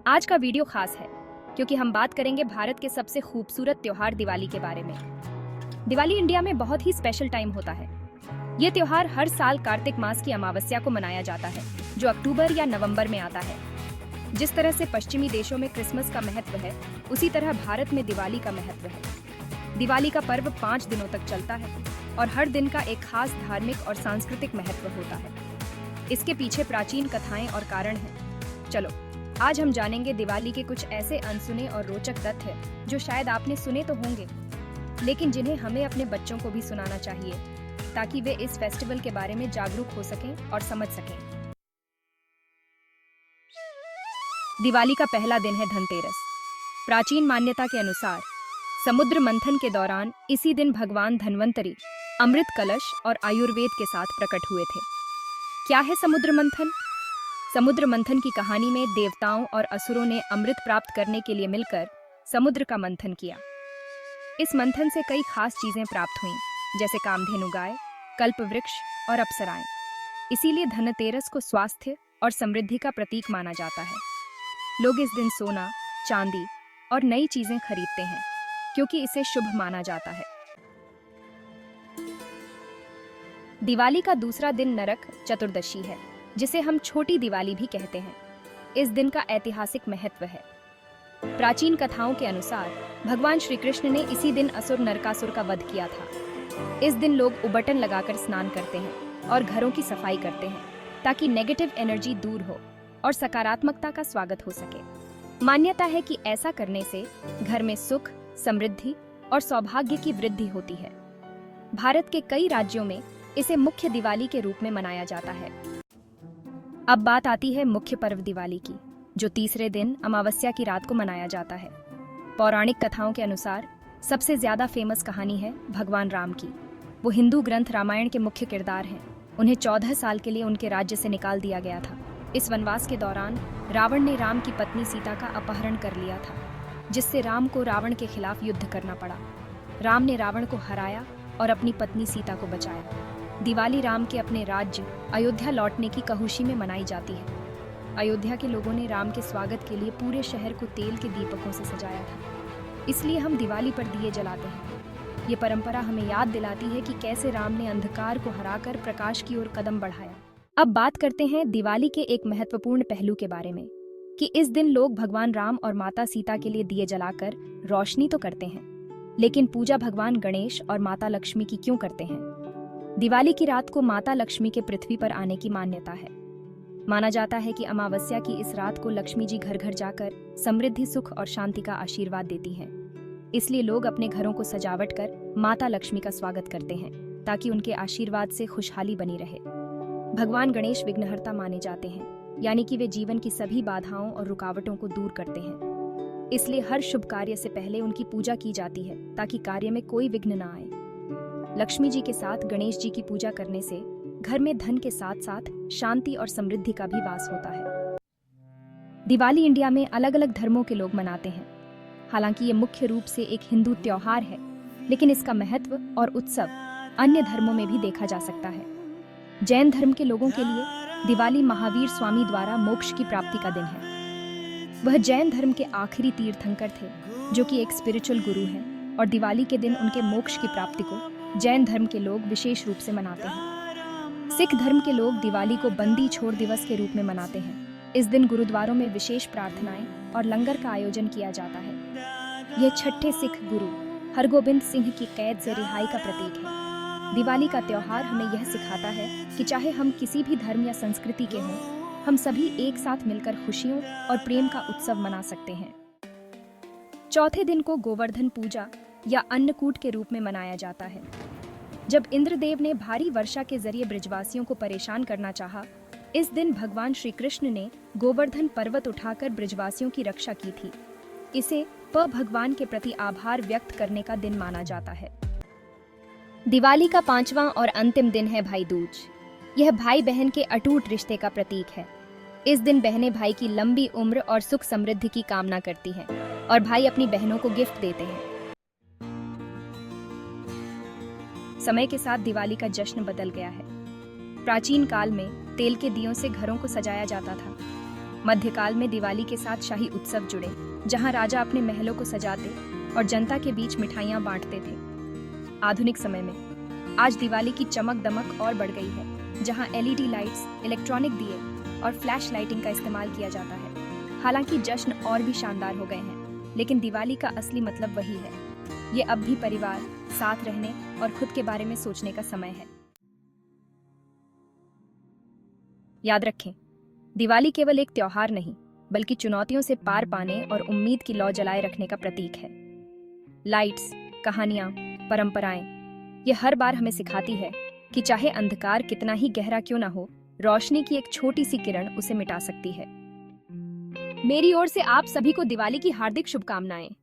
आज का वीडियो खास है क्योंकि हम बात करेंगे भारत के सबसे खूबसूरत त्योहार दिवाली के बारे में। दिवाली इंडिया में बहुत ही स्पेशल टाइम होता है। ये त्योहार हर साल कार्तिक मास की अमावस्या को मनाया जाता है, जो अक्टूबर या नवंबर में आता है। जिस तरह से पश्चिमी देशों में क्रिसमस का महत्व है, उसी तरह भारत में दिवाली का महत्व है। दिवाली का पर्व 5 दिनों तक चलता है और हर दिन का एक खास धार्मिक और सांस्कृतिक महत्व होता है। इसके पीछे प्राचीन कथाएं और कारण हैं। चलो, आज हम जानेंगे दिवाली के कुछ ऐसे अनसुने और रोचक तथ्य जो शायद आपने सुने तो होंगे, लेकिन जिन्हें हमें अपने बच्चों को भी सुनाना चाहिए ताकि वे इस फेस्टिवल के बारे में जागरूक हो सकें और समझ सकें। दिवाली का पहला दिन है धनतेरस। प्राचीन मान्यता के अनुसार समुद्र मंथन के दौरान इसी दिन भगवान धन्वंतरी अमृत कलश और आयुर्वेद के साथ प्रकट हुए थे। क्या है समुद्र मंथन? समुद्र मंथन की कहानी में देवताओं और असुरों ने अमृत प्राप्त करने के लिए मिलकर समुद्र का मंथन किया। इस मंथन से कई खास चीजें प्राप्त हुईं, जैसे कामधेनु गाय, कल्प वृक्ष और अप्सराएं। इसीलिए धनतेरस को स्वास्थ्य और समृद्धि का प्रतीक माना जाता है। लोग इस दिन सोना, चांदी और नई चीजें खरीदते हैं क्योंकि इसे शुभ माना जाता है। दिवाली का दूसरा दिन नरक चतुर्दशी है, जिसे हम छोटी दिवाली भी कहते हैं। इस दिन का ऐतिहासिक महत्व है। प्राचीन कथाओं के अनुसार भगवान श्री कृष्ण ने इसी दिन असुर नरकासुर का वध किया था। इस दिन लोग उबटन लगाकर स्नान करते हैं और घरों की सफाई करते हैं ताकि नेगेटिव एनर्जी दूर हो और सकारात्मकता का स्वागत हो सके। मान्यता है कि ऐसा करने से घर में सुख, समृद्धि और सौभाग्य की वृद्धि होती है। भारत के कई राज्यों में इसे मुख्य दिवाली के रूप में मनाया जाता है। अब बात आती है मुख्य पर्व दिवाली की, जो तीसरे दिन अमावस्या की रात को मनाया जाता है। पौराणिक कथाओं के अनुसार सबसे ज्यादा फेमस कहानी है भगवान राम की। वो हिंदू ग्रंथ रामायण के मुख्य किरदार हैं। उन्हें 14 साल के लिए उनके राज्य से निकाल दिया गया था। इस वनवास के दौरान रावण ने राम की पत्नी सीता का अपहरण कर लिया था, जिससे राम को रावण के खिलाफ युद्ध करना पड़ा। राम ने रावण को हराया और अपनी पत्नी सीता को बचाया। दिवाली राम के अपने राज्य अयोध्या लौटने की खुशी में मनाई जाती है। अयोध्या के लोगों ने राम के स्वागत के लिए पूरे शहर को तेल के दीपकों से सजाया था। इसलिए हम दिवाली पर दिए जलाते हैं। ये परंपरा हमें याद दिलाती है कि कैसे राम ने अंधकार को हराकर प्रकाश की ओर कदम बढ़ाया। अब बात करते हैं दिवाली के एक महत्वपूर्ण पहलू के बारे में कि इस दिन लोग भगवान राम और माता सीता के लिए दिए जलाकर रोशनी तो करते हैं, लेकिन पूजा भगवान गणेश और माता लक्ष्मी की क्यों करते हैं? दिवाली की रात को माता लक्ष्मी के पृथ्वी पर आने की मान्यता है। माना जाता है कि अमावस्या की इस रात को लक्ष्मी जी घर घर जाकर समृद्धि, सुख और शांति का आशीर्वाद देती हैं। इसलिए लोग अपने घरों को सजावट कर माता लक्ष्मी का स्वागत करते हैं ताकि उनके आशीर्वाद से खुशहाली बनी रहे। भगवान गणेश विघ्नहर्ता माने जाते हैं, यानी कि वे जीवन की सभी बाधाओं और रुकावटों को दूर करते हैं। इसलिए हर शुभ कार्य से पहले उनकी पूजा की जाती है ताकि कार्य में कोई विघ्न न आए। लक्ष्मी जी के साथ गणेश जी की पूजा करने से घर में धन के साथ साथ शांति और समृद्धि का भी वास होता है। दिवाली इंडिया में अलग अलग धर्मों के लोग मनाते हैं। हालांकि ये मुख्य रूप से एक हिंदू त्योहार है, लेकिन इसका महत्व और उत्सव अन्य धर्मों में भी देखा जा सकता है। जैन धर्म के लोगों के लिए दिवाली महावीर स्वामी द्वारा मोक्ष की प्राप्ति का दिन है। वह जैन धर्म के आखिरी तीर्थंकर थे, जो कि एक स्पिरिचुअल गुरु हैं, और दिवाली के दिन उनके मोक्ष की प्राप्ति को जैन धर्म के लोग विशेष रूप से मनाते हैं। सिख धर्म के लोग दिवाली को बंदी छोड़ दिवस के रूप में मनाते हैं। इस दिन गुरुद्वारों में विशेष प्रार्थनाएं और लंगर का आयोजन किया जाता है। यह छठे सिख गुरु हरगोबिंद सिंह की कैद से रिहाई का प्रतीक है। दिवाली का त्योहार हमें यह सिखाता है कि चाहे हम किसी भी धर्म या संस्कृति के हों, हम सभी एक साथ मिलकर खुशियों और प्रेम का उत्सव मना सकते हैं। चौथे दिन को गोवर्धन पूजा या अन्नकूट के रूप में मनाया जाता है। जब इंद्रदेव ने भारी वर्षा के जरिए ब्रजवासियों को परेशान करना चाहा, इस दिन भगवान श्री कृष्ण ने गोवर्धन पर्वत उठाकर ब्रजवासियों की रक्षा की थी। इसे भगवान के प्रति आभार व्यक्त करने का दिन माना जाता है। दिवाली का 5वां और अंतिम दिन है भाई दूज। यह भाई बहन के अटूट रिश्ते का प्रतीक है। इस दिन बहनें भाई की लंबी उम्र और सुख समृद्धि की कामना करती हैं और भाई अपनी बहनों को गिफ्ट देते हैं। समय के साथ दिवाली का जश्न बदल गया है। प्राचीन काल में तेल के दियों से घरों को सजाया जाता था, मध्यकाल में दिवाली के साथ शाही उत्सव जुड़े, जहां राजा अपने महलों को सजाते और जनता के बीच मिठाइयां बांटते थे। आधुनिक समय में आज दिवाली की चमक दमक और बढ़ गई है, जहां एलईडी लाइट्स, इलेक्ट्रॉनिक दिए और फ्लैश लाइटिंग का इस्तेमाल किया जाता है। हालांकि जश्न और भी शानदार हो गए हैं, लेकिन दिवाली का असली मतलब वही है। ये अब भी परिवार, साथ रहने और खुद के बारे में सोचने का समय है। याद रखें, दिवाली केवल एक त्योहार नहीं, बल्कि चुनौतियों से पार पाने और उम्मीद की लौ जलाए रखने का प्रतीक है। लाइट्स, कहानियां, परंपराएं, ये हर बार हमें सिखाती है कि चाहे अंधकार कितना ही गहरा क्यों ना हो, रोशनी की एक छोटी सी किरण उसे मिटा सकती है। मेरी ओर से आप सभी को दिवाली की हार्दिक शुभकामनाएं।